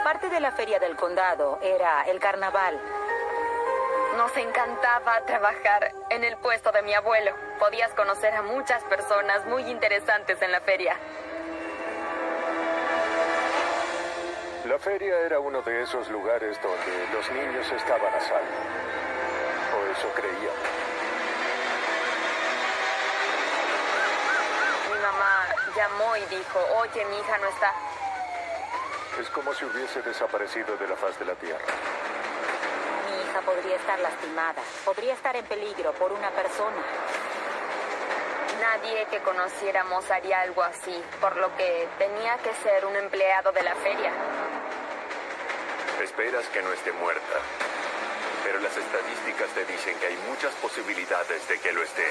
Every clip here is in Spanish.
Parte de la feria del condado era el carnaval. Nos encantaba trabajar en el puesto de mi abuelo. Podías conocer a muchas personas muy interesantes en la feria. La feria era uno de esos lugares donde los niños estaban a salvo. O eso creían. Mi mamá llamó y dijo, oye, mi hija no está. Es como si hubiese desaparecido de la faz de la tierra. Mi hija podría estar lastimada, podría estar en peligro por una persona. Nadie que conociéramos haría algo así, por lo que tenía que ser un empleado de la feria. Esperas que no esté muerta, pero las estadísticas te dicen que hay muchas posibilidades de que lo esté.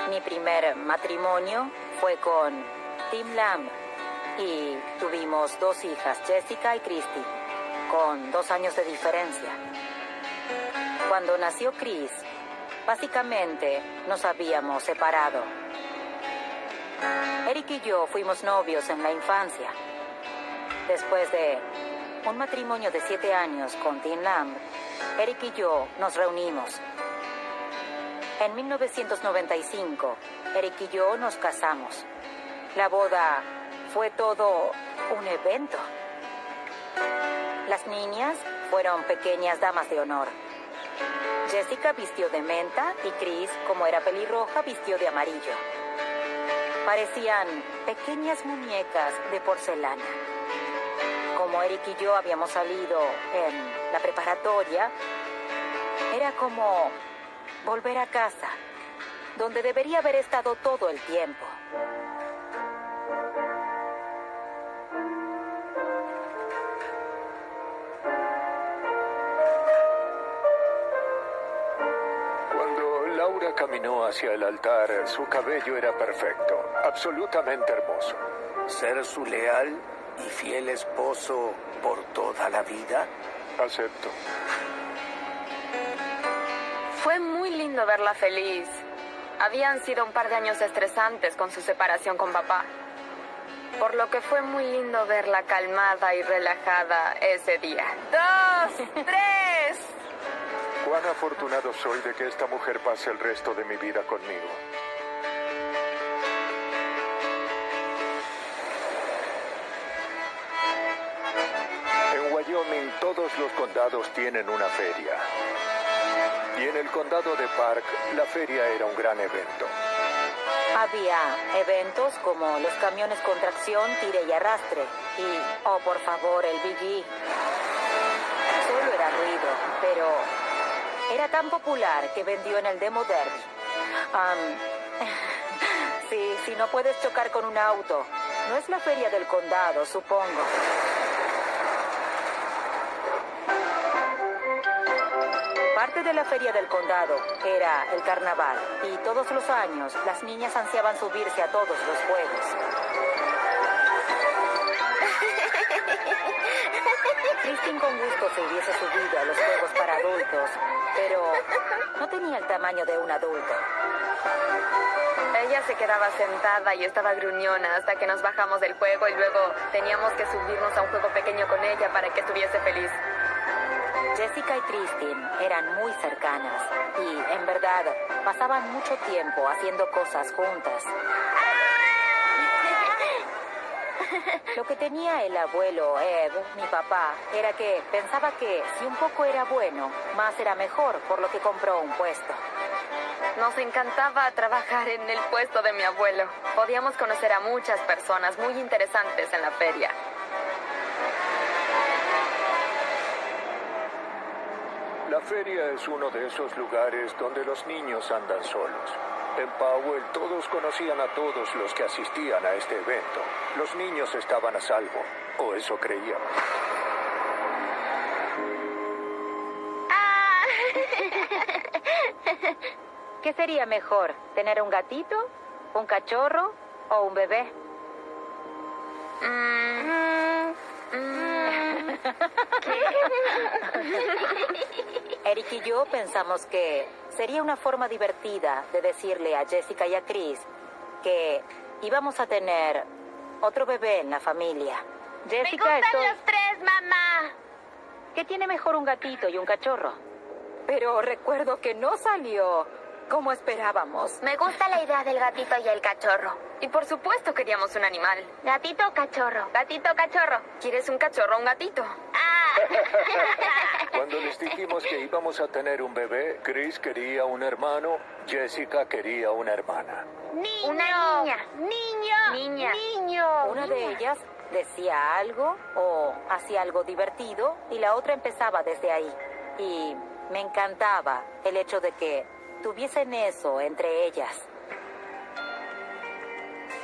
Mi primer matrimonio fue con Tim Lamb y tuvimos 2 hijas, Jessica y Christy, con 2 años de diferencia. Cuando nació Chris, básicamente nos habíamos separado. Eric y yo fuimos novios en la infancia. Después de un matrimonio de 7 años con Tim Lamb, Eric y yo nos reunimos. En 1995, Eric y yo nos casamos. La boda fue todo un evento. Las niñas fueron pequeñas damas de honor. Jessica vistió de menta y Chris, como era pelirroja, vistió de amarillo. Parecían pequeñas muñecas de porcelana. Como Eric y yo habíamos salido en la preparatoria, era como volver a casa, donde debería haber estado todo el tiempo. Cuando Laura caminó hacia el altar, su cabello era perfecto, absolutamente hermoso. ¿Ser su leal y fiel esposo por toda la vida? Acepto. Fue muy lindo verla feliz. Habían sido un par de años estresantes con su separación con papá. Por lo que fue muy lindo verla calmada y relajada ese día. 2, 3. Cuán afortunado soy de que esta mujer pase el resto de mi vida conmigo. En Wyoming todos los condados tienen una feria. Y en el condado de Park, la feria era un gran evento. Había eventos como los camiones con tracción, tire y arrastre. Y, oh, por favor, el Big E. Solo era ruido, pero era tan popular que vendió en el Demo Derby. Sí, si no puedes chocar con un auto. No es la feria del condado, supongo. Parte de la feria del condado era el carnaval y todos los años las niñas ansiaban subirse a todos los juegos. Christine con gusto se hubiese subido a los juegos para adultos, pero no tenía el tamaño de un adulto. Ella se quedaba sentada y estaba gruñona hasta que nos bajamos del juego y luego teníamos que subirnos a un juego pequeño con ella para que estuviese feliz. Jessica y Christine eran muy cercanas y, en verdad, pasaban mucho tiempo haciendo cosas juntas. Lo que tenía el abuelo Ed, mi papá, era que pensaba que si un poco era bueno, más era mejor, por lo que compró un puesto. Nos encantaba trabajar en el puesto de mi abuelo. Podíamos conocer a muchas personas muy interesantes en la feria. La feria es uno de esos lugares donde los niños andan solos. En Powell todos conocían a todos los que asistían a este evento. Los niños estaban a salvo. o eso creíamos. ¿Qué sería mejor? ¿Tener un gatito, un cachorro o un bebé? Eric y yo pensamos que sería una forma divertida de decirle a Jessica y a Chris que íbamos a tener otro bebé en la familia. Jessica, Me gustan los tres, mamá. ¿Qué tiene mejor un gatito y un cachorro? Pero recuerdo que no salió como esperábamos. Me gusta la idea del gatito y el cachorro. Y por supuesto queríamos un animal. Gatito o cachorro. Gatito, cachorro. ¿Quieres un cachorro o un gatito? Cuando les dijimos que íbamos a tener un bebé, Chris quería un hermano, Jessica quería una hermana. Niño. Una niña. Niño. Niña. Niño. Una de ellas decía algo o hacía algo divertido y la otra empezaba desde ahí. Y me encantaba el hecho de que tuviesen eso entre ellas.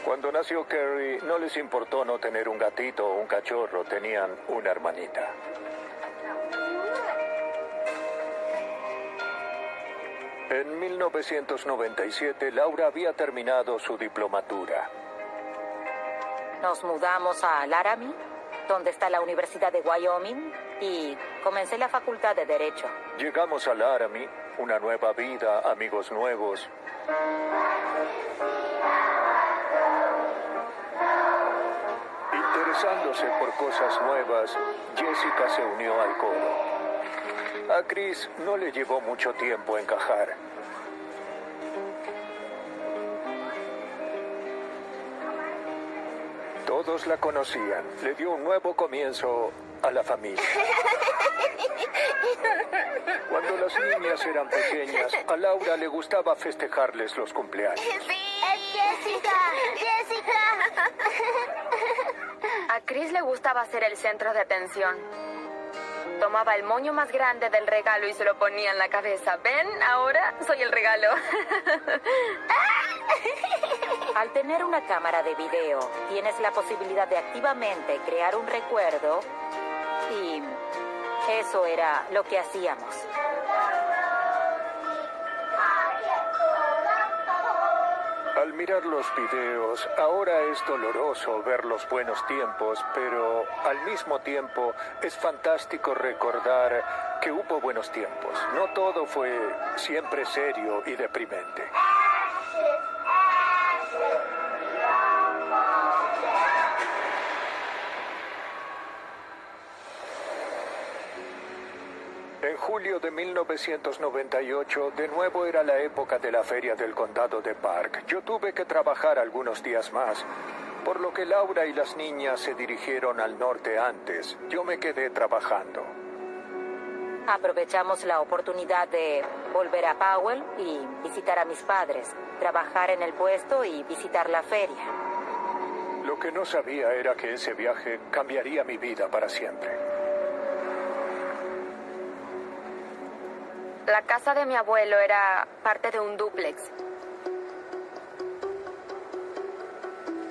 Cuando nació Carrie, no les importó no tener un gatito o un cachorro, tenían una hermanita. En 1997, Laura había terminado su diplomatura. Nos mudamos a Laramie, donde está la Universidad de Wyoming, y comencé la facultad de Derecho. Llegamos a Laramie, una nueva vida, amigos nuevos. Interesándose por cosas nuevas, Jessica se unió al coro. A Chris no le llevó mucho tiempo encajar. Todos la conocían. Le dio un nuevo comienzo a la familia. Cuando las niñas eran pequeñas, a Laura le gustaba festejarles los cumpleaños. Sí. Es Jessica. Jessica. A Chris le gustaba ser el centro de atención. Tomaba el moño más grande del regalo y se lo ponía en la cabeza. ¿Ven? Ahora soy el regalo. Al tener una cámara de video, tienes la posibilidad de activamente crear un recuerdo y eso era lo que hacíamos. Al mirar los videos, ahora es doloroso ver los buenos tiempos, pero al mismo tiempo es fantástico recordar que hubo buenos tiempos. No todo fue siempre serio y deprimente. En julio de 1998, de nuevo era la época de la feria del condado de Park. Yo tuve que trabajar algunos días más, por lo que Laura y las niñas se dirigieron al norte antes. Yo me quedé trabajando. Aprovechamos la oportunidad de volver a Powell y visitar a mis padres, trabajar en el puesto y visitar la feria. Lo que no sabía era que ese viaje cambiaría mi vida para siempre. La casa de mi abuelo era parte de un dúplex.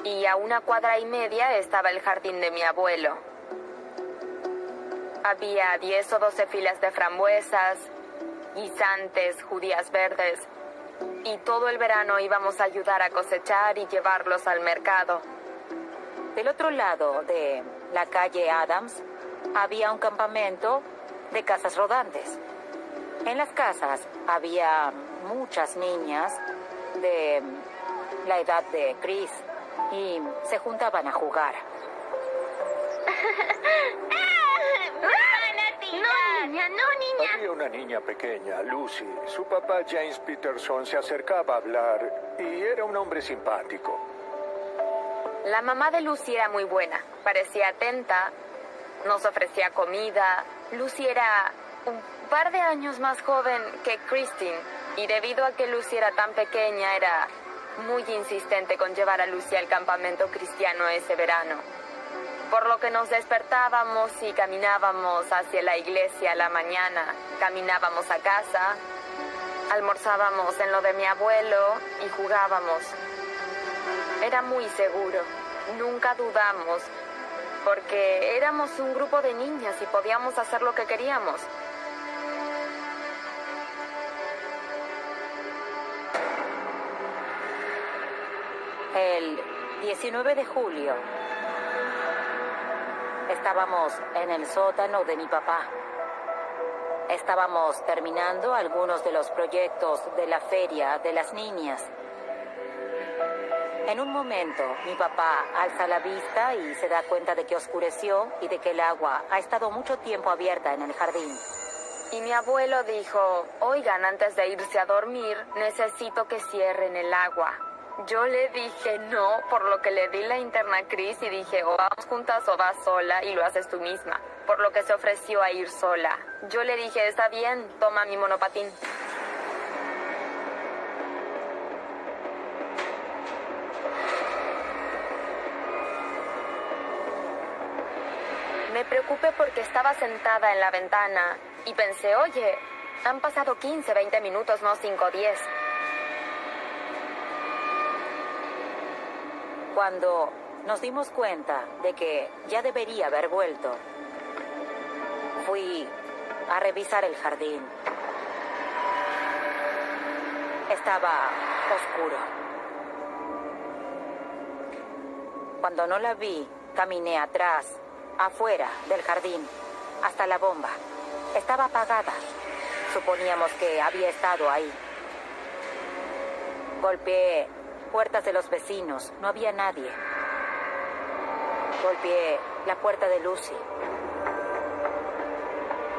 Y a 1,5 cuadras estaba el jardín de mi abuelo. Había 10 o 12 filas de frambuesas, guisantes, judías verdes. Y todo el verano íbamos a ayudar a cosechar y llevarlos al mercado. Del otro lado de la calle Adams había un campamento de casas rodantes. En las casas había muchas niñas de la edad de Chris y se juntaban a jugar. No, niña. Había una niña pequeña, Lucy. Su papá, James Peterson, se acercaba a hablar y era un hombre simpático. La mamá de Lucy era muy buena. Parecía atenta, nos ofrecía comida. Lucy era un par de años más joven que Christine y debido a que Lucy era tan pequeña era muy insistente con llevar a Lucy al campamento cristiano ese verano, por lo que nos despertábamos y caminábamos hacia la iglesia a la mañana, caminábamos a casa, almorzábamos en lo de mi abuelo y jugábamos. Era muy seguro, nunca dudamos porque éramos un grupo de niñas y podíamos hacer lo que queríamos. El 19 de julio estábamos en el sótano de mi papá. Estábamos terminando algunos de los proyectos de la feria de las niñas. En un momento, mi papá alza la vista y se da cuenta de que oscureció y de que el agua ha estado mucho tiempo abierta en el jardín. Y mi abuelo dijo, oigan, antes de irse a dormir, necesito que cierren el agua. Yo le dije no, por lo que le di la linterna a Chris y dije, o vamos juntas o vas sola y lo haces tú misma. Por lo que se ofreció a ir sola. Yo le dije, está bien, toma mi monopatín. Me preocupé porque estaba sentada en la ventana y pensé, oye, han pasado 15, 20 minutos, no 5 o 10. Cuando nos dimos cuenta de que ya debería haber vuelto, fui a revisar el jardín. Estaba oscuro. Cuando no la vi, caminé atrás, afuera del jardín, hasta la bomba. Estaba apagada. Suponíamos que había estado ahí. Golpeé puertas de los vecinos. No había nadie. Golpeé la puerta de Lucy.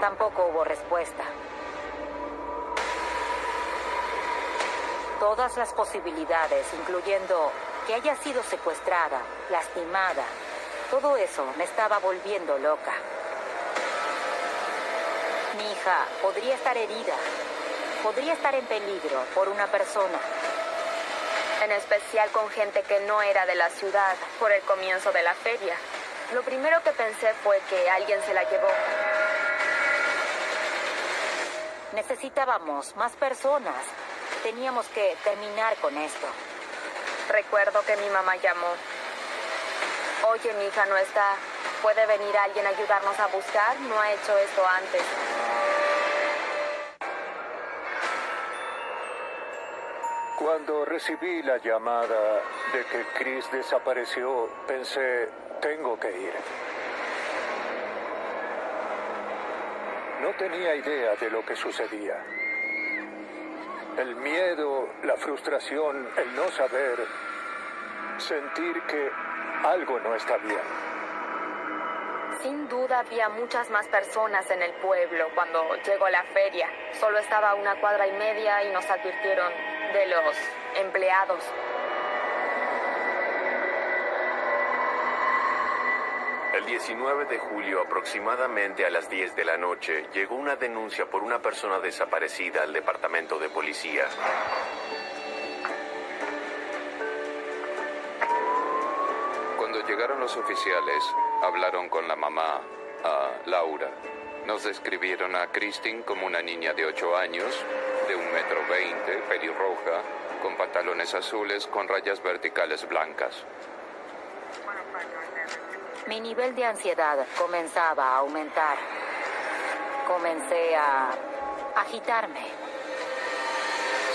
Tampoco hubo respuesta. Todas las posibilidades, incluyendo que haya sido secuestrada, lastimada, todo eso me estaba volviendo loca. Mi hija podría estar herida, podría estar en peligro por una persona. En especial con gente que no era de la ciudad por el comienzo de la feria. Lo primero que pensé fue que alguien se la llevó. Necesitábamos más personas. Teníamos que terminar con esto. Recuerdo que mi mamá llamó. Oye, mi hija no está. ¿Puede venir alguien a ayudarnos a buscar? No ha hecho esto antes. Cuando recibí la llamada de que Chris desapareció, pensé, tengo que ir. No tenía idea de lo que sucedía. El miedo, la frustración, el no saber, sentir que algo no está bien. Sin duda había muchas más personas en el pueblo cuando llegó la feria. Solo estaba a 1,5 cuadras y nos advirtieron de los empleados. El 19 de julio, aproximadamente a las 10 de la noche, llegó una denuncia por una persona desaparecida al departamento de policía. Cuando llegaron los oficiales, hablaron con la mamá, Laura. Nos describieron a Christine como una niña de 8 años, de 1,20 m, pelirroja, con pantalones azules con rayas verticales blancas. Mi nivel de ansiedad comenzaba a aumentar. Comencé a agitarme.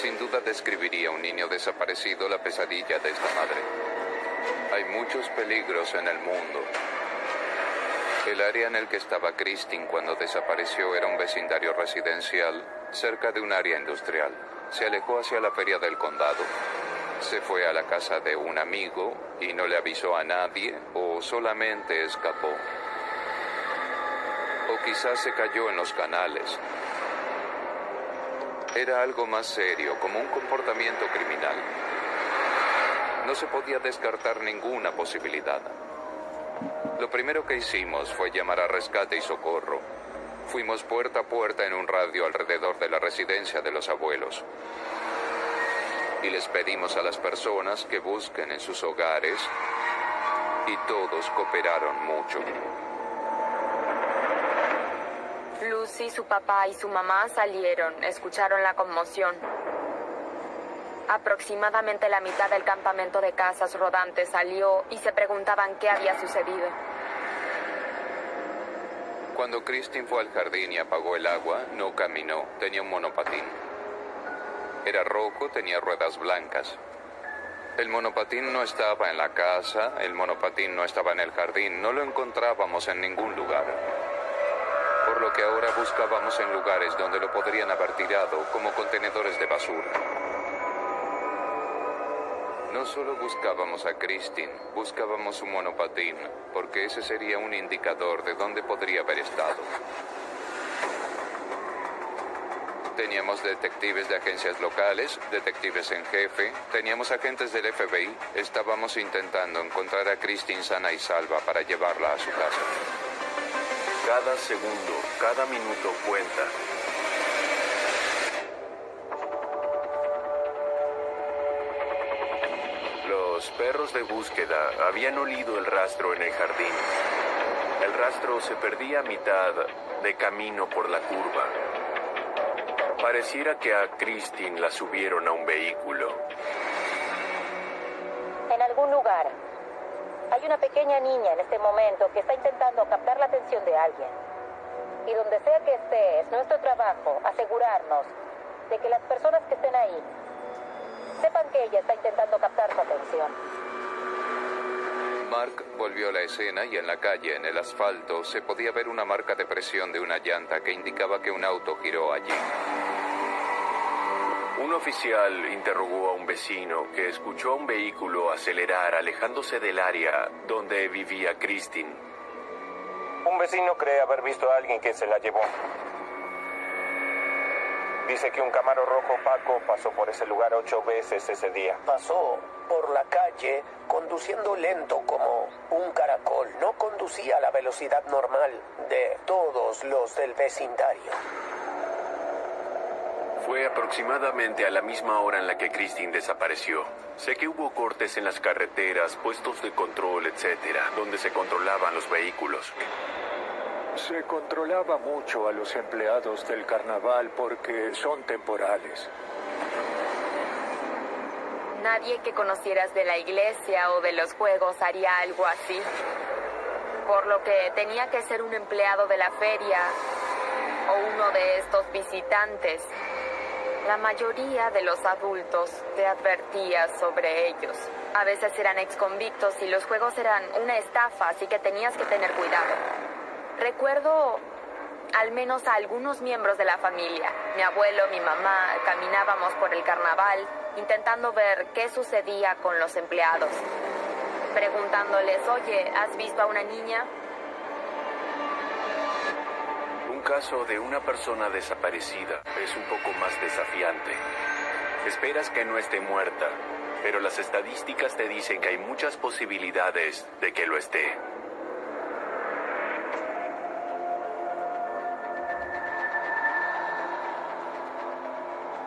Sin duda describiría a un niño desaparecido la pesadilla de esta madre. Hay muchos peligros en el mundo. El área en el que estaba Christine cuando desapareció era un vecindario residencial cerca de un área industrial. Se alejó hacia la feria del condado. Se fue a la casa de un amigo y no le avisó a nadie o solamente escapó. O quizás se cayó en los canales. Era algo más serio, como un comportamiento criminal. No se podía descartar ninguna posibilidad. Lo primero que hicimos fue llamar a rescate y socorro. Fuimos puerta a puerta en un radio alrededor de la residencia de los abuelos. Y les pedimos a las personas que busquen en sus hogares y todos cooperaron mucho. Lucy, su papá y su mamá salieron, escucharon la conmoción. Aproximadamente la mitad del campamento de casas rodantes salió y se preguntaban qué había sucedido. Cuando Christine fue al jardín y apagó el agua, no caminó, tenía un monopatín. Era rojo, tenía ruedas blancas. El monopatín no estaba en la casa, el monopatín no estaba en el jardín, no lo encontrábamos en ningún lugar. Por lo que ahora buscábamos en lugares donde lo podrían haber tirado, como contenedores de basura. No solo buscábamos a Christine, buscábamos su monopatín, porque ese sería un indicador de dónde podría haber estado. Teníamos detectives de agencias locales, detectives en jefe, teníamos agentes del FBI. Estábamos intentando encontrar a Christine sana y salva para llevarla a su casa. Cada segundo, cada minuto cuenta. Los perros de búsqueda habían olido el rastro en el jardín. El rastro se perdía a mitad de camino por la curva. Pareciera que a Christine la subieron a un vehículo. En algún lugar hay una pequeña niña en este momento que está intentando captar la atención de alguien. Y donde sea que esté, es nuestro trabajo asegurarnos de que las personas que estén ahí sepan que ella está intentando captar su atención. Mark volvió a la escena y en la calle, en el asfalto, se podía ver una marca de presión de una llanta que indicaba que un auto giró allí. Un oficial interrogó a un vecino que escuchó a un vehículo acelerar alejándose del área donde vivía Christine. Un vecino cree haber visto a alguien que se la llevó. Dice que un Camaro rojo opaco pasó por ese lugar 8 veces ese día. Pasó por la calle conduciendo lento como un caracol. No conducía a la velocidad normal de todos los del vecindario. Fue aproximadamente a la misma hora en la que Christine desapareció. Sé que hubo cortes en las carreteras, puestos de control, etcétera, donde se controlaban los vehículos. Se controlaba mucho a los empleados del carnaval porque son temporales. Nadie que conocieras de la iglesia o de los juegos haría algo así. Por lo que tenía que ser un empleado de la feria o uno de estos visitantes. La mayoría de los adultos te advertía sobre ellos. A veces eran exconvictos y los juegos eran una estafa, así que tenías que tener cuidado. Recuerdo al menos a algunos miembros de la familia. Mi abuelo, mi mamá, caminábamos por el carnaval intentando ver qué sucedía con los empleados. Preguntándoles, oye, ¿has visto a una niña? Un caso de una persona desaparecida es un poco más desafiante. Esperas que no esté muerta, pero las estadísticas te dicen que hay muchas posibilidades de que lo esté.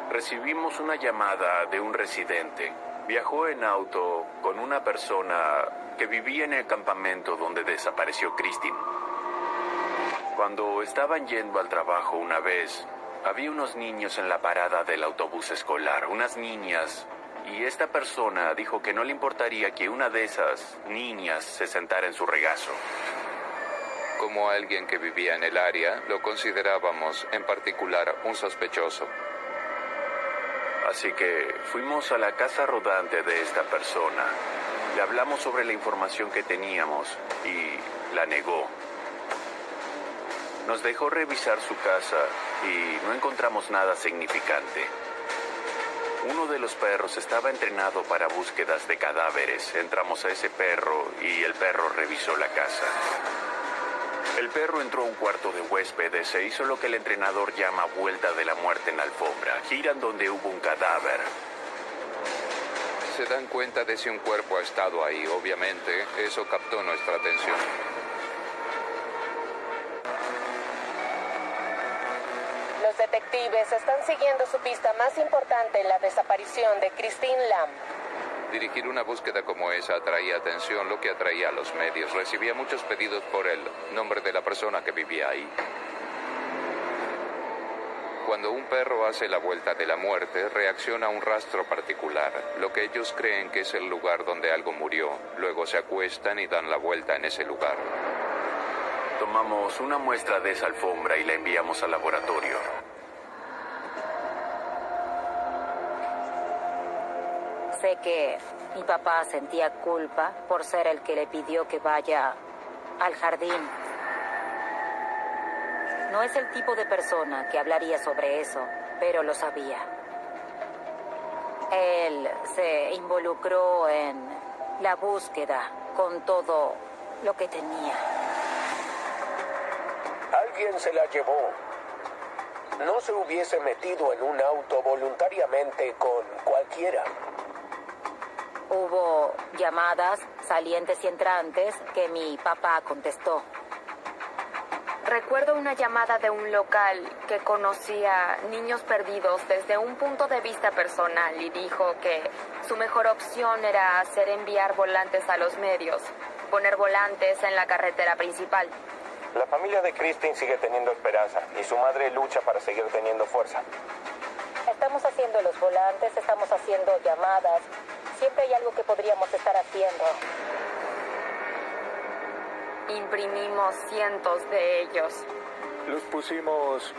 Recibimos una llamada de un residente. Viajó en auto con una persona que vivía en el campamento donde desapareció Christine. Cuando estaban yendo al trabajo una vez, había unos niños en la parada del autobús escolar, unas niñas, y esta persona dijo que no le importaría que una de esas niñas se sentara en su regazo. Como alguien que vivía en el área, lo considerábamos en particular un sospechoso. Así que fuimos a la casa rodante de esta persona. Le hablamos sobre la información que teníamos y la negó. Nos dejó revisar su casa y no encontramos nada significante. Uno de los perros estaba entrenado para búsquedas de cadáveres. Entramos a ese perro y el perro revisó la casa. El perro entró a un cuarto de huéspedes e hizo lo que el entrenador llama vuelta de la muerte en alfombra. Giran donde hubo un cadáver. Se dan cuenta de si un cuerpo ha estado ahí, obviamente. Eso captó nuestra atención. Los detectives están siguiendo su pista más importante en la desaparición de Christine Lamb. Dirigir una búsqueda como esa atraía atención, lo que atraía a los medios. Recibía muchos pedidos por el nombre de la persona que vivía ahí. Cuando un perro hace la vuelta de la muerte, reacciona a un rastro particular, lo que ellos creen que es el lugar donde algo murió. Luego se acuestan y dan la vuelta en ese lugar. Tomamos una muestra de esa alfombra y la enviamos al laboratorio. Sé que mi papá sentía culpa por ser el que le pidió que vaya al jardín. No es el tipo de persona que hablaría sobre eso, pero lo sabía. Él se involucró en la búsqueda con todo lo que tenía. Alguien se la llevó. No se hubiese metido en un auto voluntariamente con cualquiera. Hubo llamadas salientes y entrantes que mi papá contestó. Recuerdo una llamada de un local que conocía niños perdidos desde un punto de vista personal y dijo que su mejor opción era hacer enviar volantes a los medios, poner volantes en la carretera principal. La familia de Christine sigue teniendo esperanza y su madre lucha para seguir teniendo fuerza. Estamos haciendo los volantes, estamos haciendo llamadas. Siempre hay algo que podríamos estar haciendo. Imprimimos cientos de ellos. Los pusimos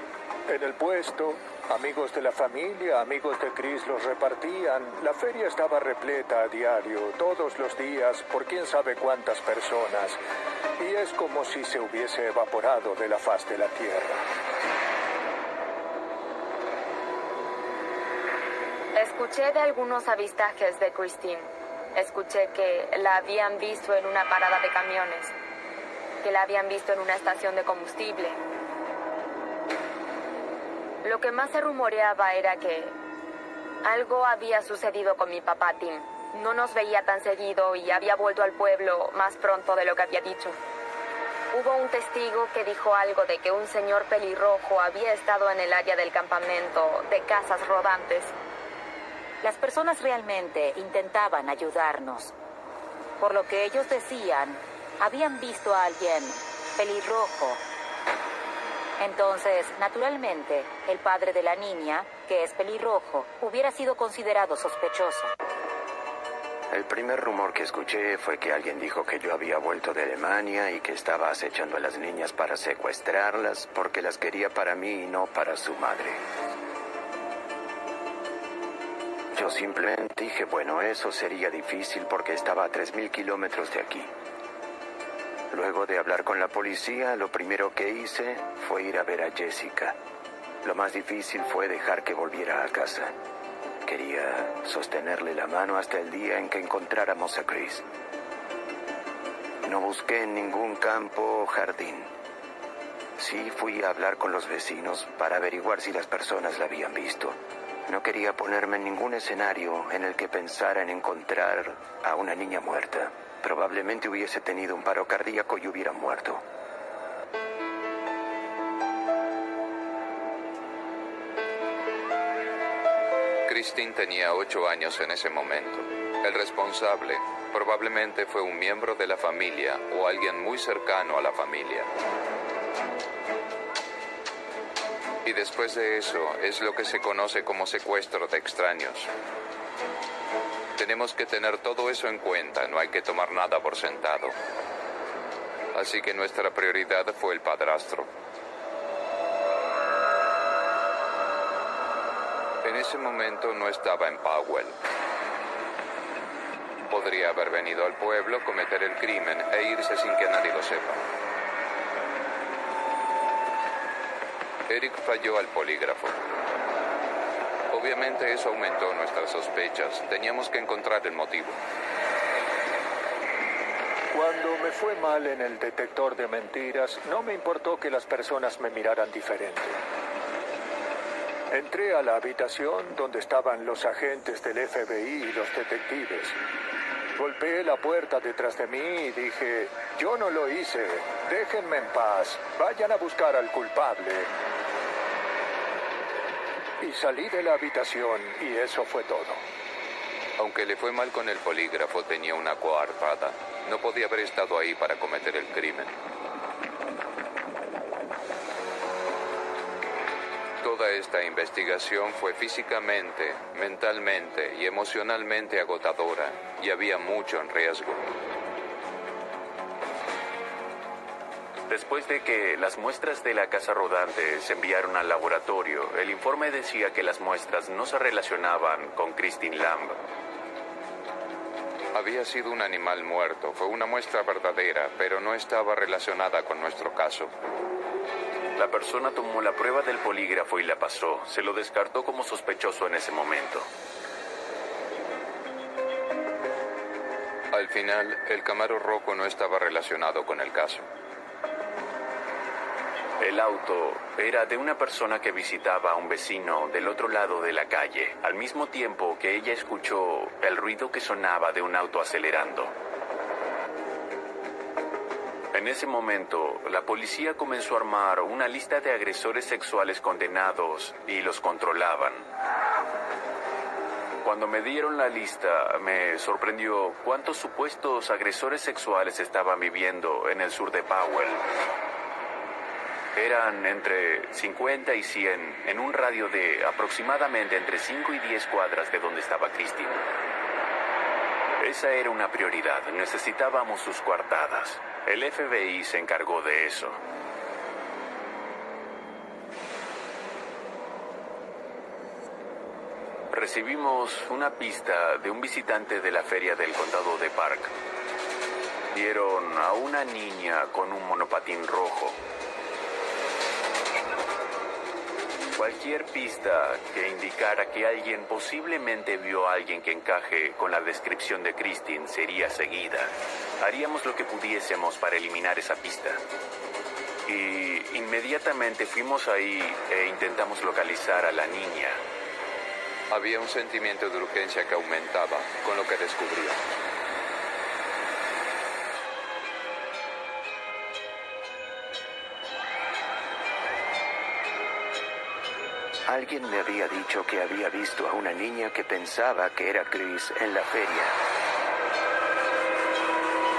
en el puesto. Amigos de la familia, amigos de Chris los repartían. La feria estaba repleta a diario, todos los días, por quién sabe cuántas personas. Y es como si se hubiese evaporado de la faz de la tierra. Escuché de algunos avistajes de Christine. Escuché que la habían visto en una parada de camiones, que la habían visto en una estación de combustible. Lo que más se rumoreaba era que algo había sucedido con mi papá Tim. No nos veía tan seguido y había vuelto al pueblo más pronto de lo que había dicho. Hubo un testigo que dijo algo de que un señor pelirrojo había estado en el área del campamento de casas rodantes. Las personas realmente intentaban ayudarnos. Por lo que ellos decían, habían visto a alguien pelirrojo. Entonces, naturalmente, el padre de la niña, que es pelirrojo, hubiera sido considerado sospechoso. El primer rumor que escuché fue que alguien dijo que yo había vuelto de Alemania y que estaba acechando a las niñas para secuestrarlas porque las quería para mí y no para su madre. Yo simplemente dije, bueno, eso sería difícil porque estaba a 3.000 kilómetros de aquí. Luego de hablar con la policía, lo primero que hice fue ir a ver a Jessica. Lo más difícil fue dejar que volviera a casa. Quería sostenerle la mano hasta el día en que encontráramos a Chris. No busqué en ningún campo o jardín. Sí fui a hablar con los vecinos para averiguar si las personas la habían visto. No quería ponerme en ningún escenario en el que pensara en encontrar a una niña muerta. Probablemente hubiese tenido un paro cardíaco y hubiera muerto. Christine tenía 8 años en ese momento. El responsable probablemente fue un miembro de la familia o alguien muy cercano a la familia. Y después de eso es lo que se conoce como secuestro de extraños. Tenemos que tener todo eso en cuenta, no hay que tomar nada por sentado. Así que nuestra prioridad fue el padrastro. En ese momento no estaba en Powell. Podría haber venido al pueblo, cometer el crimen e irse sin que nadie lo sepa. Eric falló al polígrafo. Obviamente eso aumentó nuestras sospechas. Teníamos que encontrar el motivo. Cuando me fue mal en el detector de mentiras, no me importó que las personas me miraran diferente. Entré a la habitación donde estaban los agentes del FBI y los detectives. Golpeé la puerta detrás de mí y dije, yo no lo hice, déjenme en paz, vayan a buscar al culpable. Y salí de la habitación y eso fue todo. Aunque le fue mal con el polígrafo, tenía una coartada. No podía haber estado ahí para cometer el crimen. Toda esta investigación fue físicamente, mentalmente y emocionalmente agotadora y había mucho en riesgo. Después de que las muestras de la casa rodante se enviaron al laboratorio, el informe decía que las muestras no se relacionaban con Christine Lamb. Había sido un animal muerto. Fue una muestra verdadera, pero no estaba relacionada con nuestro caso. La persona tomó la prueba del polígrafo y la pasó. Se lo descartó como sospechoso en ese momento. Al final, el Camaro rojo no estaba relacionado con el caso. El auto era de una persona que visitaba a un vecino del otro lado de la calle, al mismo tiempo que ella escuchó el ruido que sonaba de un auto acelerando. En ese momento, la policía comenzó a armar una lista de agresores sexuales condenados y los controlaban. Cuando me dieron la lista, me sorprendió cuántos supuestos agresores sexuales estaban viviendo en el sur de Powell. Eran entre 50 y 100 en un radio de aproximadamente entre 5 y 10 cuadras de donde estaba Christine. Esa era una prioridad. Necesitábamos sus coartadas. El FBI se encargó de eso. Recibimos una pista de un visitante de la feria del condado de Park. Vieron a una niña con un monopatín rojo. Cualquier pista que indicara que alguien posiblemente vio a alguien que encaje con la descripción de Christine sería seguida. Haríamos lo que pudiésemos para eliminar esa pista. Y inmediatamente fuimos ahí e intentamos localizar a la niña. Había un sentimiento de urgencia que aumentaba con lo que descubría. Alguien me había dicho que había visto a una niña que pensaba que era Chris en la feria.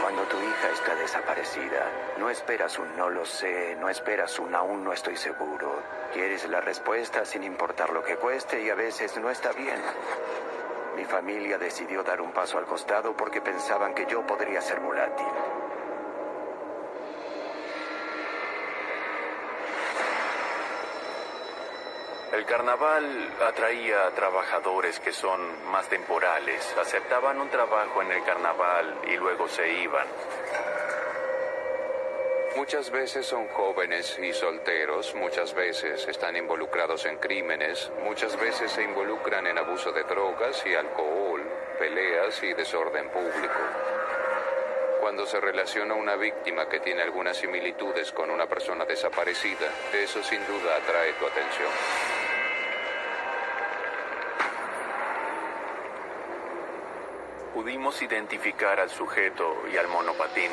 Cuando tu hija está desaparecida, no esperas un no lo sé, no esperas un aún no estoy seguro. Quieres la respuesta sin importar lo que cueste y a veces no está bien. Mi familia decidió dar un paso al costado porque pensaban que yo podría ser volátil. El carnaval atraía a trabajadores que son más temporales. Aceptaban un trabajo en el carnaval y luego se iban. Muchas veces son jóvenes y solteros, muchas veces están involucrados en crímenes, muchas veces se involucran en abuso de drogas y alcohol, peleas y desorden público. Cuando se relaciona una víctima que tiene algunas similitudes con una persona desaparecida, eso sin duda atrae tu atención. Pudimos identificar al sujeto y al monopatín.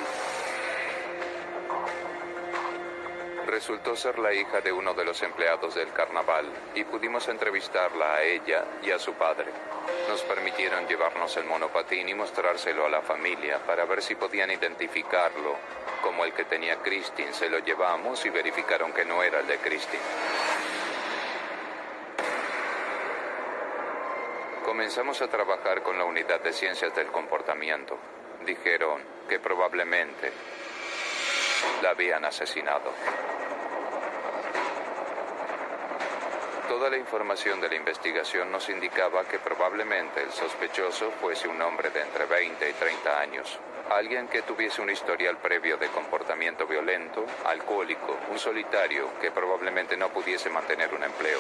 Resultó ser la hija de uno de los empleados del carnaval y pudimos entrevistarla a ella y a su padre. Nos permitieron llevarnos el monopatín y mostrárselo a la familia para ver si podían identificarlo como el que tenía Christine. Se lo llevamos y verificaron que no era el de Christine. Comenzamos a trabajar con la unidad de ciencias del comportamiento. Dijeron que probablemente la habían asesinado. Toda la información de la investigación nos indicaba que probablemente el sospechoso fuese un hombre de entre 20 y 30 años. Alguien que tuviese un historial previo de comportamiento violento, alcohólico, un solitario que probablemente no pudiese mantener un empleo.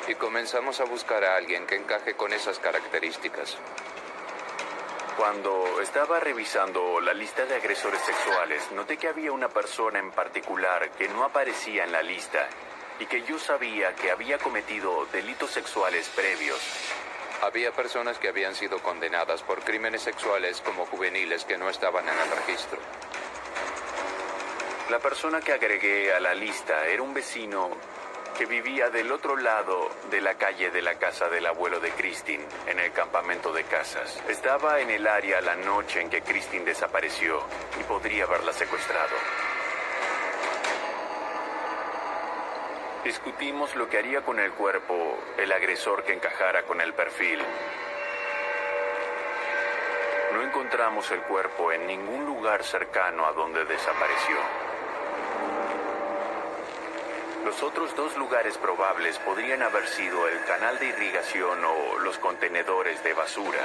Y comenzamos a buscar a alguien que encaje con esas características. Cuando estaba revisando la lista de agresores sexuales, noté que había una persona en particular que no aparecía en la lista y que yo sabía que había cometido delitos sexuales previos. Había personas que habían sido condenadas por crímenes sexuales como juveniles que no estaban en el registro. La persona que agregué a la lista era un vecino que vivía del otro lado de la calle de la casa del abuelo de Christine, en el campamento de casas. Estaba en el área la noche en que Christine desapareció y podría haberla secuestrado. Discutimos lo que haría con el cuerpo el agresor que encajara con el perfil. No encontramos el cuerpo en ningún lugar cercano a donde desapareció. Los otros 2 lugares probables podrían haber sido el canal de irrigación o los contenedores de basura.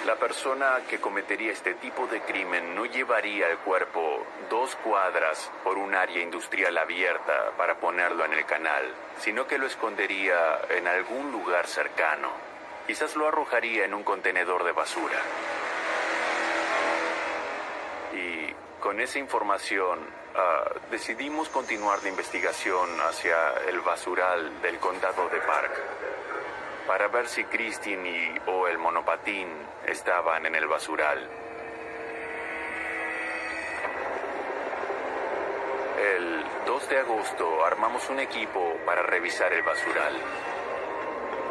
La persona que cometería este tipo de crimen no llevaría el cuerpo 2 cuadras por un área industrial abierta para ponerlo en el canal, sino que lo escondería en algún lugar cercano. Quizás lo arrojaría en un contenedor de basura. Y con esa información, decidimos continuar la investigación hacia el basural del condado de Park, para ver si Christine o el monopatín estaban en el basural. El 2 de agosto armamos un equipo para revisar el basural.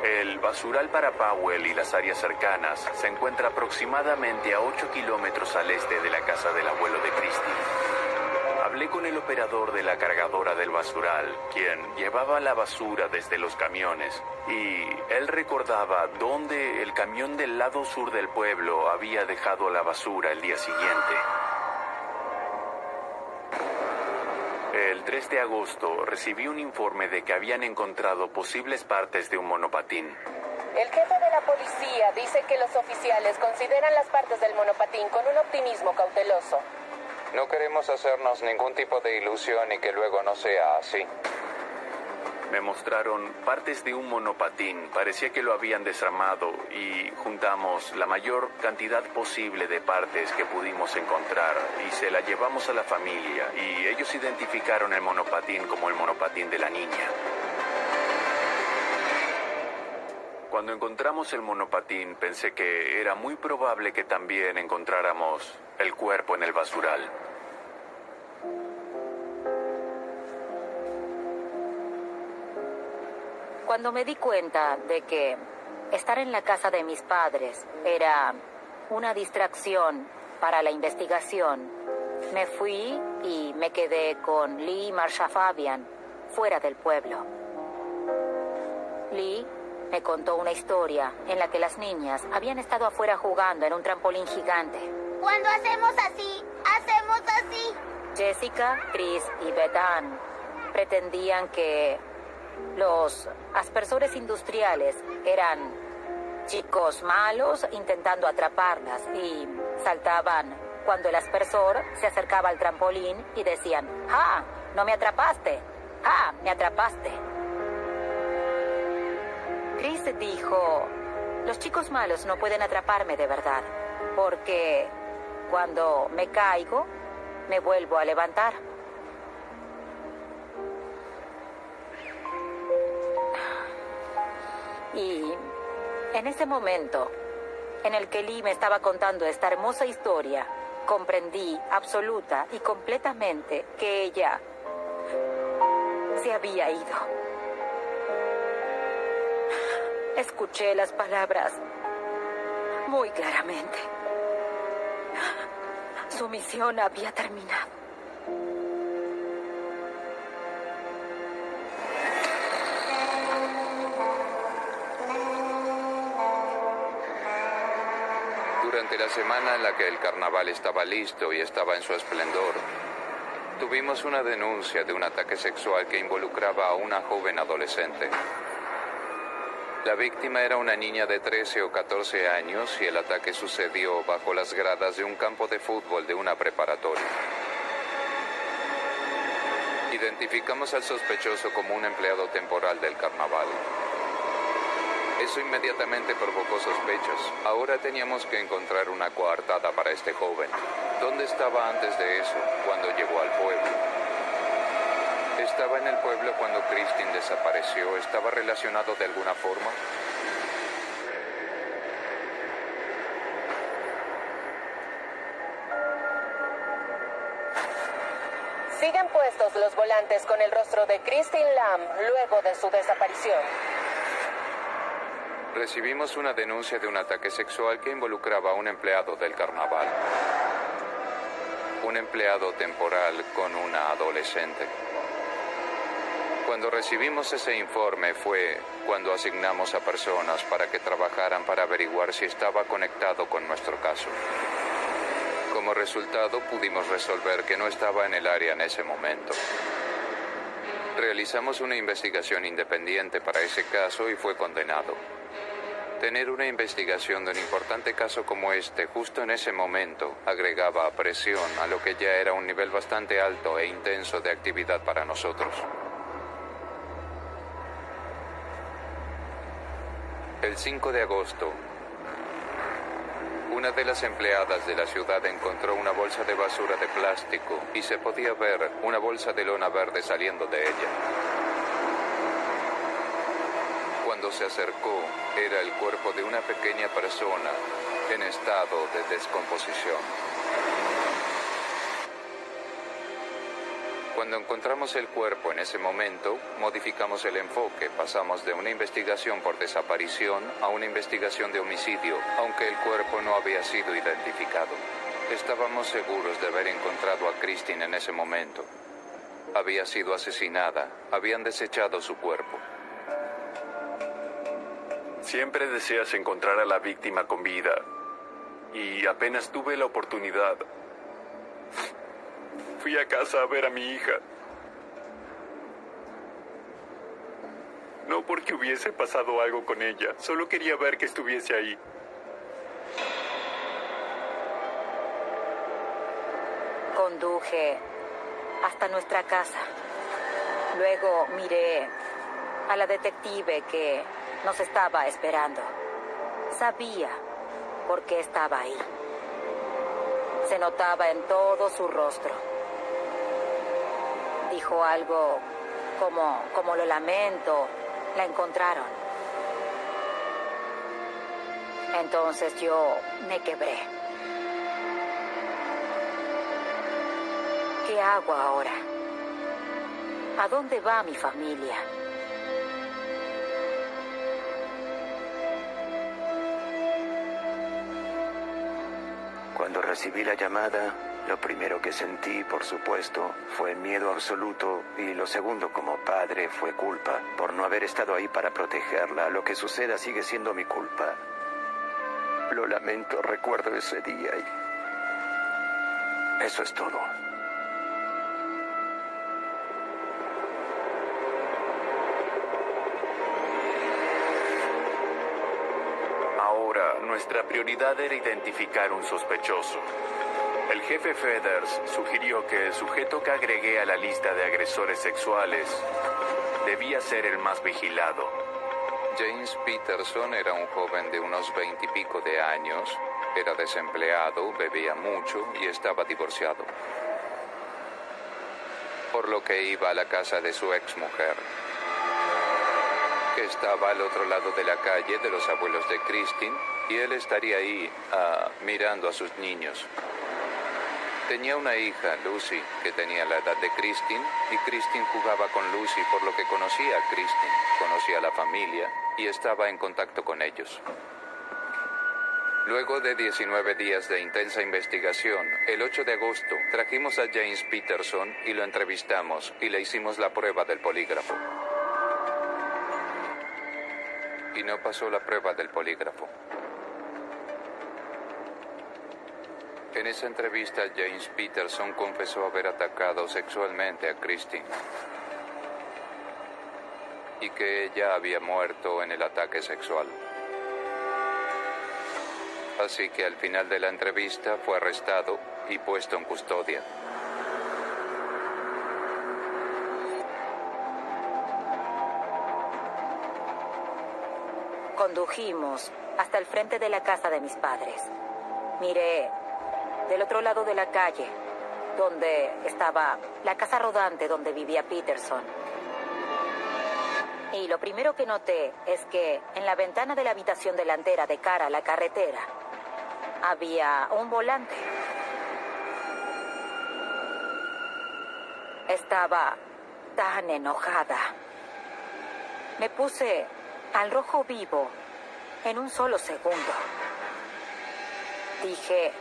El basural para Powell y las áreas cercanas se encuentra aproximadamente a 8 kilómetros al este de la casa del abuelo de Christine. Hablé con el operador de la cargadora del basural, quien llevaba la basura desde los camiones, y él recordaba dónde el camión del lado sur del pueblo había dejado la basura el día siguiente. El 3 de agosto recibí un informe de que habían encontrado posibles partes de un monopatín. El jefe de la policía dice que los oficiales consideran las partes del monopatín con un optimismo cauteloso. No queremos hacernos ningún tipo de ilusión y que luego no sea así. Me mostraron partes de un monopatín. Parecía que lo habían desarmado y juntamos la mayor cantidad posible de partes que pudimos encontrar y se la llevamos a la familia, y ellos identificaron el monopatín como el monopatín de la niña. Cuando encontramos el monopatín, pensé que era muy probable que también encontráramos el cuerpo en el basural. Cuando me di cuenta de que estar en la casa de mis padres era una distracción para la investigación, me fui y me quedé con Lee y Marsha Fabian fuera del pueblo. Lee me contó una historia en la que las niñas habían estado afuera jugando en un trampolín gigante. Cuando hacemos así, hacemos así. Jessica, Chris y Beth Ann pretendían que los aspersores industriales eran chicos malos intentando atraparlas y saltaban cuando el aspersor se acercaba al trampolín y decían: ¡ah! ¡No me atrapaste! ¡ah! ¡Me atrapaste! Chris dijo: los chicos malos no pueden atraparme de verdad, porque cuando me caigo, me vuelvo a levantar. Y en ese momento en el que Lee me estaba contando esta hermosa historia, comprendí absoluta y completamente que ella se había ido. Escuché las palabras muy claramente. Su misión había terminado. Durante la semana en la que el carnaval estaba listo y estaba en su esplendor, tuvimos una denuncia de un ataque sexual que involucraba a una joven adolescente. La víctima era una niña de 13 o 14 años y el ataque sucedió bajo las gradas de un campo de fútbol de una preparatoria. Identificamos al sospechoso como un empleado temporal del carnaval. Eso inmediatamente provocó sospechas. Ahora teníamos que encontrar una coartada para este joven. ¿Dónde estaba antes de eso, cuando llegó al pueblo? ¿Estaba en el pueblo cuando Christine desapareció? ¿Estaba relacionado de alguna forma? Siguen puestos los volantes con el rostro de Christine Lamb luego de su desaparición. Recibimos una denuncia de un ataque sexual que involucraba a un empleado del carnaval. Un empleado temporal con una adolescente. Cuando recibimos ese informe fue cuando asignamos a personas para que trabajaran para averiguar si estaba conectado con nuestro caso. Como resultado, pudimos resolver que no estaba en el área en ese momento. Realizamos una investigación independiente para ese caso y fue condenado. Tener una investigación de un importante caso como este justo en ese momento agregaba presión a lo que ya era un nivel bastante alto e intenso de actividad para nosotros. El 5 de agosto, una de las empleadas de la ciudad encontró una bolsa de basura de plástico y se podía ver una bolsa de lona verde saliendo de ella. Cuando se acercó, era el cuerpo de una pequeña persona en estado de descomposición. Cuando encontramos el cuerpo en ese momento, modificamos el enfoque. Pasamos de una investigación por desaparición a una investigación de homicidio, aunque el cuerpo no había sido identificado. Estábamos seguros de haber encontrado a Christine en ese momento. Había sido asesinada. Habían desechado su cuerpo. Siempre deseas encontrar a la víctima con vida. Y apenas tuve la oportunidad, fui a casa a ver a mi hija. No porque hubiese pasado algo con ella, solo quería ver que estuviese ahí. Conduje hasta nuestra casa. Luego miré a la detective que nos estaba esperando. Sabía por qué estaba ahí. Se notaba en todo su rostro. Dijo algo como lo lamento, la encontraron. Entonces yo me quebré. ¿Qué hago ahora? ¿A dónde va mi familia? Cuando recibí la llamada, lo primero que sentí, por supuesto, fue miedo absoluto y lo segundo como padre fue culpa por no haber estado ahí para protegerla. Lo que suceda sigue siendo mi culpa. Lo lamento, recuerdo ese día y eso es todo. Ahora, nuestra prioridad era identificar un sospechoso. El jefe Feathers sugirió que el sujeto que agregué a la lista de agresores sexuales debía ser el más vigilado. James Peterson era un joven de unos 20 y pico de años. Era desempleado, bebía mucho y estaba divorciado. Por lo que iba a la casa de su exmujer, que estaba al otro lado de la calle de los abuelos de Christine, y él estaría ahí mirando a sus niños. Tenía una hija, Lucy, que tenía la edad de Christine, y Christine jugaba con Lucy, por lo que conocía a Christine, conocía a la familia y estaba en contacto con ellos. Luego de 19 días de intensa investigación, el 8 de agosto trajimos a James Peterson y lo entrevistamos y le hicimos la prueba del polígrafo. Y no pasó la prueba del polígrafo. En esa entrevista, James Peterson confesó haber atacado sexualmente a Christine y que ella había muerto en el ataque sexual. Así que al final de la entrevista fue arrestado y puesto en custodia. Condujimos hasta el frente de la casa de mis padres. Miré del otro lado de la calle, donde estaba la casa rodante donde vivía Peterson. Y lo primero que noté es que en la ventana de la habitación delantera de cara a la carretera había un volante. Estaba tan enojada. Me puse al rojo vivo en un solo segundo. Dije,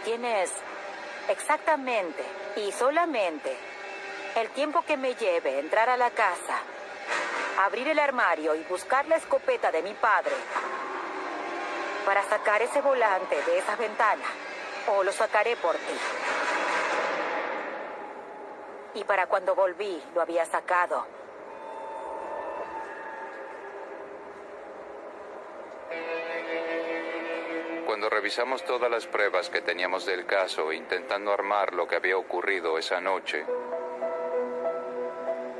tienes exactamente y solamente el tiempo que me lleve entrar a la casa, abrir el armario y buscar la escopeta de mi padre para sacar ese volante de esa ventana o lo sacaré por ti. Y para cuando volví, lo había sacado. Cuando revisamos todas las pruebas que teníamos del caso, intentando armar lo que había ocurrido esa noche,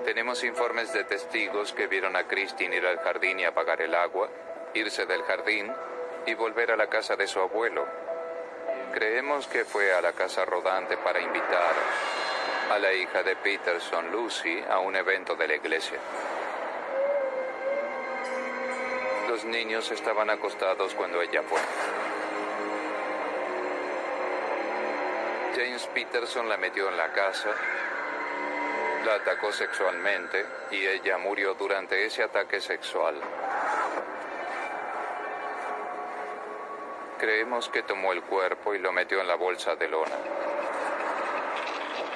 tenemos informes de testigos que vieron a Christine ir al jardín y apagar el agua, irse del jardín y volver a la casa de su abuelo. Creemos que fue a la casa rodante para invitar a la hija de Peterson, Lucy, a un evento de la iglesia. Los niños estaban acostados cuando ella fue. James Peterson la metió en la casa, la atacó sexualmente y ella murió durante ese ataque sexual. Creemos que tomó el cuerpo y lo metió en la bolsa de lona.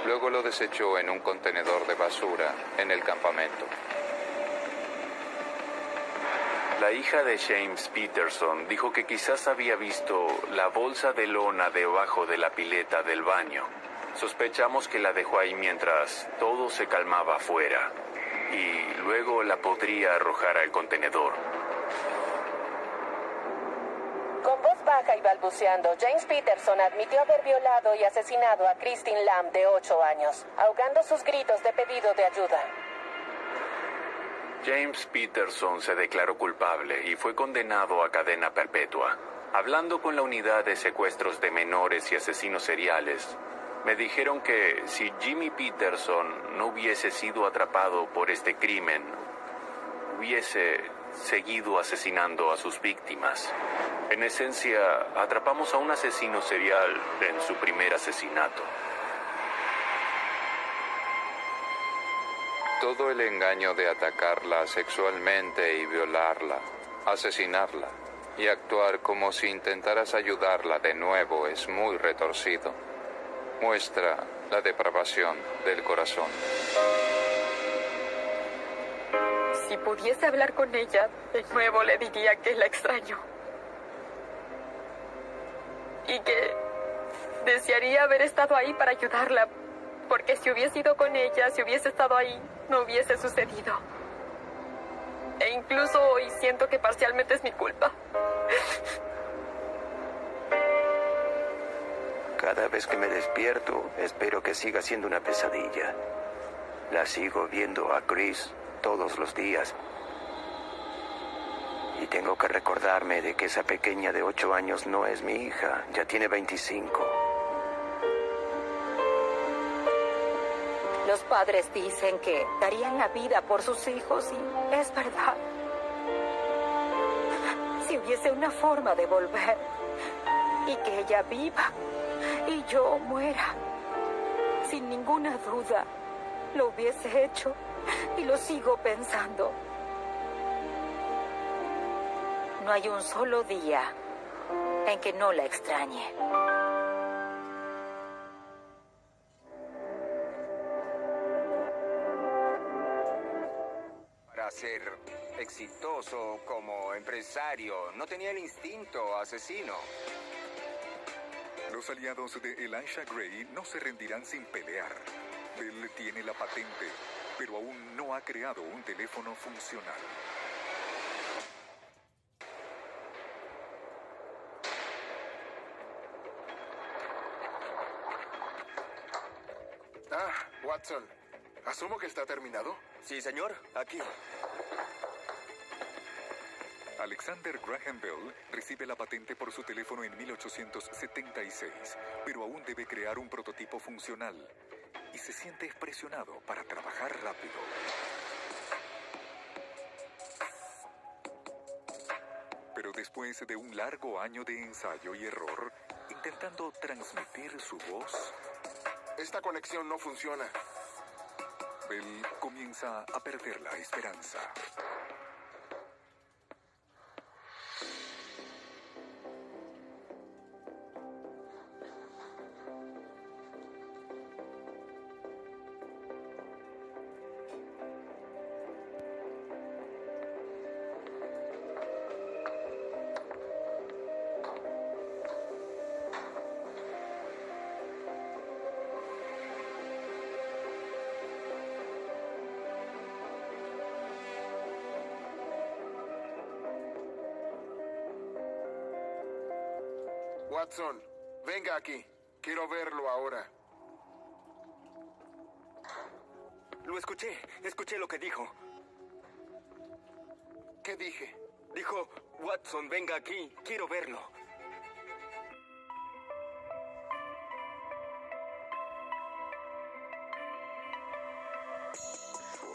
Luego lo desechó en un contenedor de basura en el campamento. La hija de James Peterson dijo que quizás había visto la bolsa de lona debajo de la pileta del baño. Sospechamos que la dejó ahí mientras todo se calmaba afuera y luego la podría arrojar al contenedor. Con voz baja y balbuceando, James Peterson admitió haber violado y asesinado a Christine Lamb, de 8 años, ahogando sus gritos de pedido de ayuda. James Peterson se declaró culpable y fue condenado a cadena perpetua. Hablando con la unidad de secuestros de menores y asesinos seriales, me dijeron que si Jimmy Peterson no hubiese sido atrapado por este crimen, hubiese seguido asesinando a sus víctimas. En esencia, atrapamos a un asesino serial en su primer asesinato. Todo el engaño de atacarla sexualmente y violarla, asesinarla y actuar como si intentaras ayudarla de nuevo es muy retorcido. Muestra la depravación del corazón. Si pudiese hablar con ella, de nuevo le diría que la extraño. Y que desearía haber estado ahí para ayudarla, porque si hubiese ido con ella, si hubiese estado ahí, no hubiese sucedido. E incluso hoy siento que parcialmente es mi culpa. Cada vez que me despierto, espero que siga siendo una pesadilla. La sigo viendo a Chris todos los días. Y tengo que recordarme de que esa pequeña de 8 años no es mi hija, ya tiene 25. Los padres dicen que darían la vida por sus hijos y es verdad. Si hubiese una forma de volver y que ella viva y yo muera, sin ninguna duda, lo hubiese hecho y lo sigo pensando. No hay un solo día en que no la extrañe. Para ser exitoso como empresario, no tenía el instinto asesino. Los aliados de Elisha Gray no se rendirán sin pelear. Él tiene la patente, pero aún no ha creado un teléfono funcional. Watson, asumo que está terminado. Sí, señor, aquí. Alexander Graham Bell recibe la patente por su teléfono en 1876, pero aún debe crear un prototipo funcional y se siente presionado para trabajar rápido. Pero después de un largo año de ensayo y error, intentando transmitir su voz, esta conexión no funciona. Bell comienza a perder la esperanza. Watson, venga aquí. Quiero verlo ahora. Lo escuché. Escuché lo que dijo. ¿Qué dije? Dijo, Watson, venga aquí. Quiero verlo.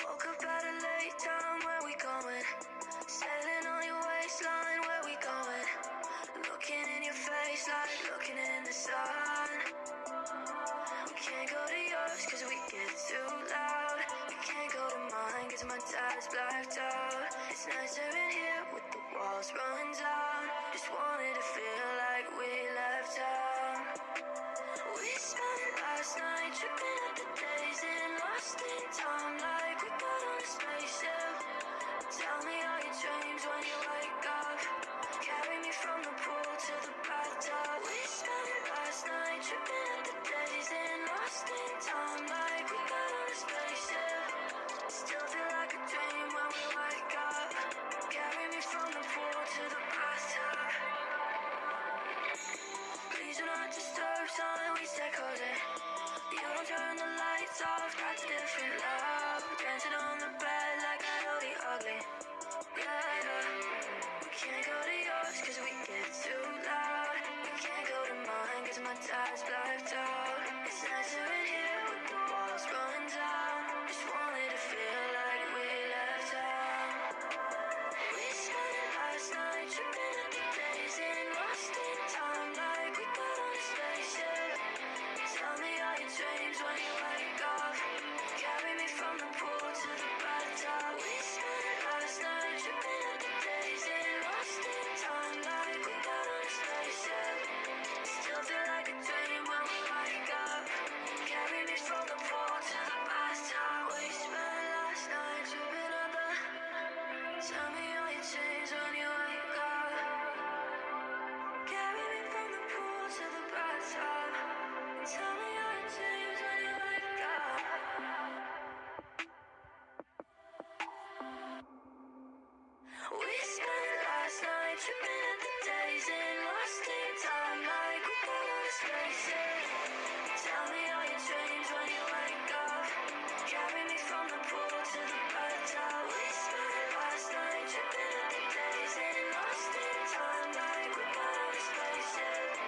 Woke up at a late time, where we going? Sailing on your waistline, where we going? Looking in your face like looking in the sun. We can't go to yours cause we get too loud. We can't go to mine cause my tire's blacked out. It's nicer in here with the walls run down. Just wanted to feel like we left town. We spent last night tripping at the days and lost in time like we got on a spaceship. Tell me all your dreams when you wake up. Carry me from the pool to the bathtub. We spent last night tripping at the days and lost in time like we got on a spaceship. Still feel like a dream when we wake up. Carry me from the pool to the bathtub. Please do not disturb, son, we stay cozy. You don't turn the lights off, that's a different love. Dancing on the bed like I know the ugly. Yeah. We can't go to yours cause we get too loud. We can't go to mine cause my tire's blacked out. It's nicer in here with the walls run down. Just wanted to feel like we left town. We spent last night tripping at the days and lost in time like we got on a spaceship. Tell me all your dreams when you wake up. Carry me from the pool to the bathtub. We spent last night tripping at the days and lost in time like we got on a spaceship. Still feel like a dream when we wake up. Carry me from the pool to the bathtub. We spent last night tripping at the. Tell me all your dreams when you wake up. Carry me from the pool to the bathtub. Tell me all your dreams when you wake up. We spent last night tripping at the days and lost in time like we got on a spaceship. Tell me all your dreams when you wake up. Carry me from the pool to the bathtub. We spent last night tripping at the days and lost in time like we got on a spaceship.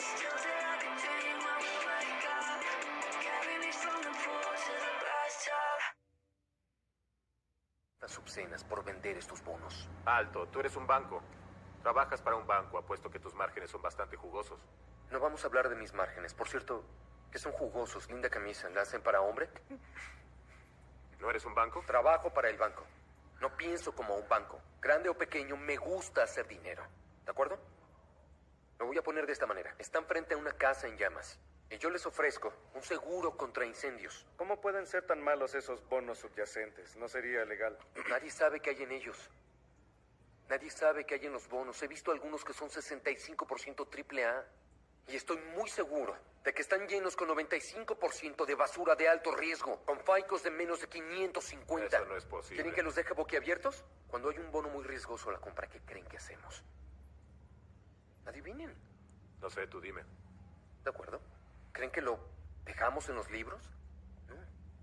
Still feel like a dream when we wake up. Carry me from the pool to the bathtub. Las obscenas por vender estos bonos. Alto, tú eres un banco. Trabajas para un banco, apuesto que tus márgenes son bastante jugosos. No vamos a hablar de mis márgenes. Por cierto, que son jugosos. Linda camisa. ¿La hacen para hombre? ¿No eres un banco? Trabajo para el banco. No pienso como un banco. Grande o pequeño, me gusta hacer dinero. ¿De acuerdo? Lo voy a poner de esta manera. Están frente a una casa en llamas. Y yo les ofrezco un seguro contra incendios. ¿Cómo pueden ser tan malos esos bonos subyacentes? No sería legal. Nadie sabe qué hay en ellos. Nadie sabe qué hay en los bonos. He visto algunos que son 65% triple A. Y estoy muy seguro de que están llenos con 95% de basura de alto riesgo, con FICOs de menos de 550. Eso no es posible. ¿Quieren que los deje boquiabiertos? Cuando hay un bono muy riesgoso a la compra, ¿qué creen que hacemos? Adivinen. No sé, tú dime. ¿De acuerdo? ¿Creen que lo dejamos en los libros? No.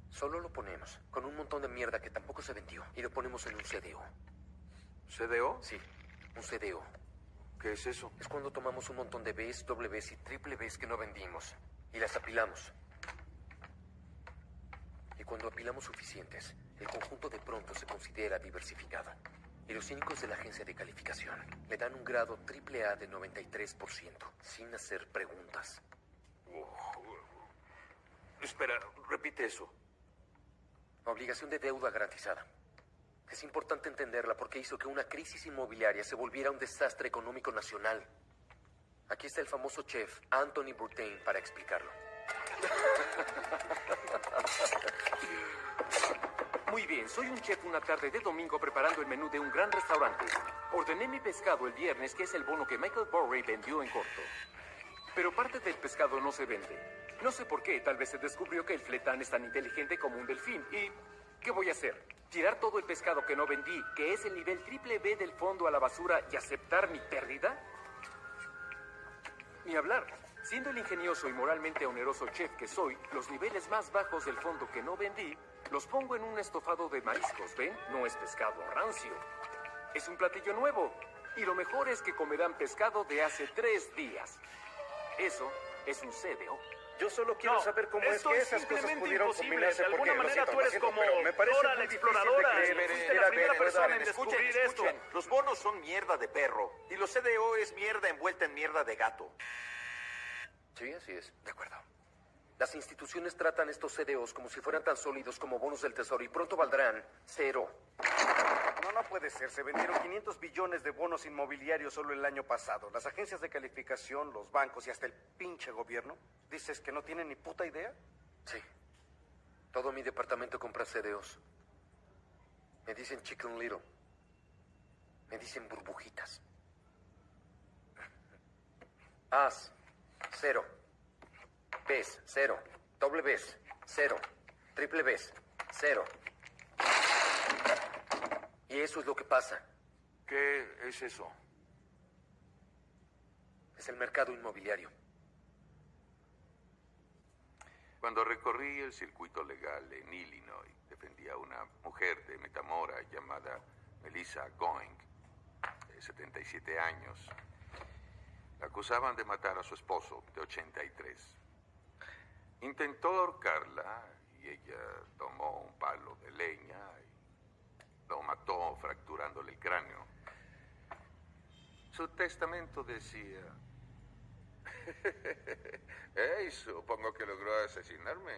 Solo lo ponemos con un montón de mierda que tampoco se vendió y lo ponemos en un CDO. ¿CDO? Sí, un CDO. ¿Qué es eso? Es cuando tomamos un montón de Bs, doble Bs y triple Bs que no vendimos y las apilamos. Y cuando apilamos suficientes, el conjunto de pronto se considera diversificado. Y los cínicos de la agencia de calificación le dan un grado triple A de 93%, sin hacer preguntas. Espera, repite eso. Obligación de deuda garantizada. Es importante entenderla porque hizo que una crisis inmobiliaria se volviera un desastre económico nacional. Aquí está el famoso chef Anthony Bourdain para explicarlo. Muy bien, soy un chef una tarde de domingo preparando el menú de un gran restaurante. Ordené mi pescado el viernes, que es el bono que Michael Burry vendió en corto. Pero parte del pescado no se vende. No sé por qué, tal vez se descubrió que el fletán es tan inteligente como un delfín. ¿Y qué voy a hacer? ¿Tirar todo el pescado que no vendí, que es el nivel triple B del fondo, a la basura y aceptar mi pérdida? Ni hablar. Siendo el ingenioso y moralmente oneroso chef que soy, los niveles más bajos del fondo que no vendí, los pongo en un estofado de mariscos, ¿ven? No es pescado rancio. Es un platillo nuevo. Y lo mejor es que comerán pescado de hace 3 días. Eso es un CDO. Yo solo quiero saber cómo es esto que es esas cosas simplemente pudieron imposible. combinarse. De alguna Porque, manera tú eres como pero me parece Dora muy la difícil de exploradora. creer. Fuiste la primera persona en descubrir esto. Los bonos son mierda de perro. Y los CDO es mierda envuelta en mierda de gato. Sí, así es. De acuerdo. Las instituciones tratan estos CDOs como si fueran tan sólidos como bonos del tesoro y pronto valdrán 0. No puede ser. Se vendieron 500 billones de bonos inmobiliarios solo el año pasado. Las agencias de calificación, los bancos y hasta el pinche gobierno. ¿Dices que no tienen ni puta idea? Sí. Todo mi departamento compra CDOs. Me dicen Chicken Little. Me dicen burbujitas. As, 0. Bs, 0. Doble Bs, 0. Triple Bs, 0. Y eso es lo que pasa. ¿Qué es eso? Es el mercado inmobiliario. Cuando recorrí el circuito legal en Illinois, defendí a una mujer de Metamora llamada Melissa Going, de 77 años. La acusaban de matar a su esposo, de 83. Intentó ahorcarla y ella tomó un palo de leña y lo mató fracturándole el cráneo. Su testamento decía... Hey, supongo que logró asesinarme.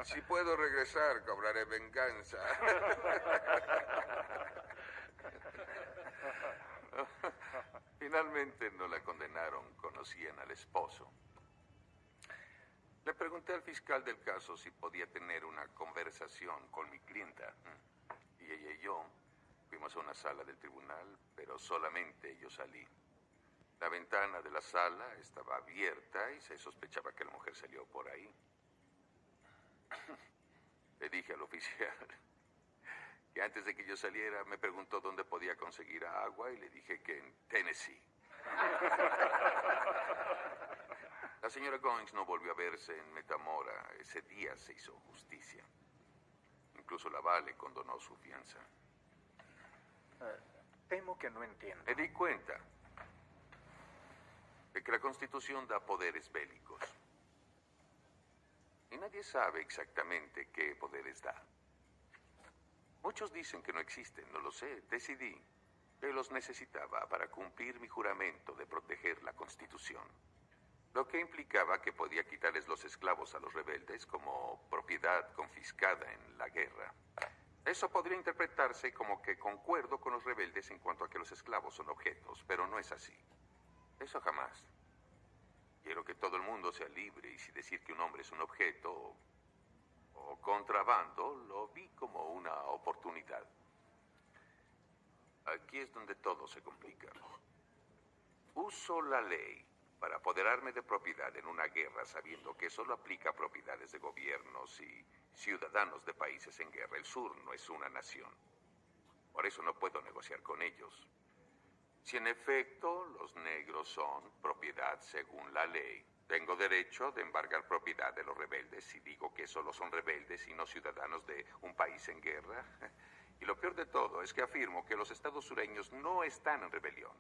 Si puedo regresar, cobraré venganza. Finalmente no la condenaron, conocían al esposo. Le pregunté al fiscal del caso si podía tener una conversación con mi clienta. Y ella y yo fuimos a una sala del tribunal, pero solamente yo salí. La ventana de la sala estaba abierta y se sospechaba que la mujer salió por ahí. Le dije al oficial que antes de que yo saliera me preguntó dónde podía conseguir agua y le dije que en Tennessee. La señora Goings no volvió a verse en Metamora. Ese día se hizo justicia. Incluso la Vale condonó su fianza. Temo que no entiendo. Me di cuenta de que la Constitución da poderes bélicos. Y nadie sabe exactamente qué poderes da. Muchos dicen que no existen, no lo sé. Decidí que los necesitaba para cumplir mi juramento de proteger la Constitución. Lo que implicaba que podía quitarles los esclavos a los rebeldes como propiedad confiscada en la guerra. Eso podría interpretarse como que concuerdo con los rebeldes en cuanto a que los esclavos son objetos, pero no es así. Eso jamás. Quiero que todo el mundo sea libre y si decir que un hombre es un objeto o contrabando, lo vi como una oportunidad. Aquí es donde todo se complica. Uso la ley para apoderarme de propiedad en una guerra sabiendo que solo aplica a propiedades de gobiernos y ciudadanos de países en guerra. El sur no es una nación. Por eso no puedo negociar con ellos. Si en efecto los negros son propiedad según la ley, tengo derecho de embargar propiedad de los rebeldes si digo que solo son rebeldes y no ciudadanos de un país en guerra. Y lo peor de todo es que afirmo que los estados sureños no están en rebelión,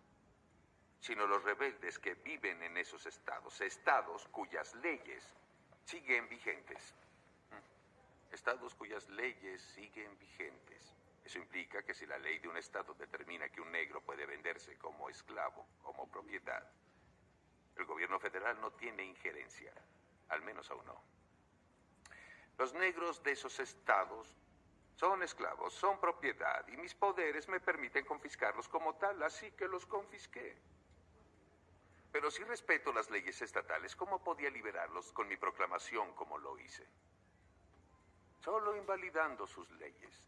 sino los rebeldes que viven en esos estados, estados cuyas leyes siguen vigentes. Estados cuyas leyes siguen vigentes. Eso implica que si la ley de un estado determina que un negro puede venderse como esclavo, como propiedad, el gobierno federal no tiene injerencia, al menos aún no. Los negros de esos estados son esclavos, son propiedad, y mis poderes me permiten confiscarlos como tal, así que los confisqué. Pero si respeto las leyes estatales, ¿cómo podía liberarlos con mi proclamación como lo hice? Solo invalidando sus leyes.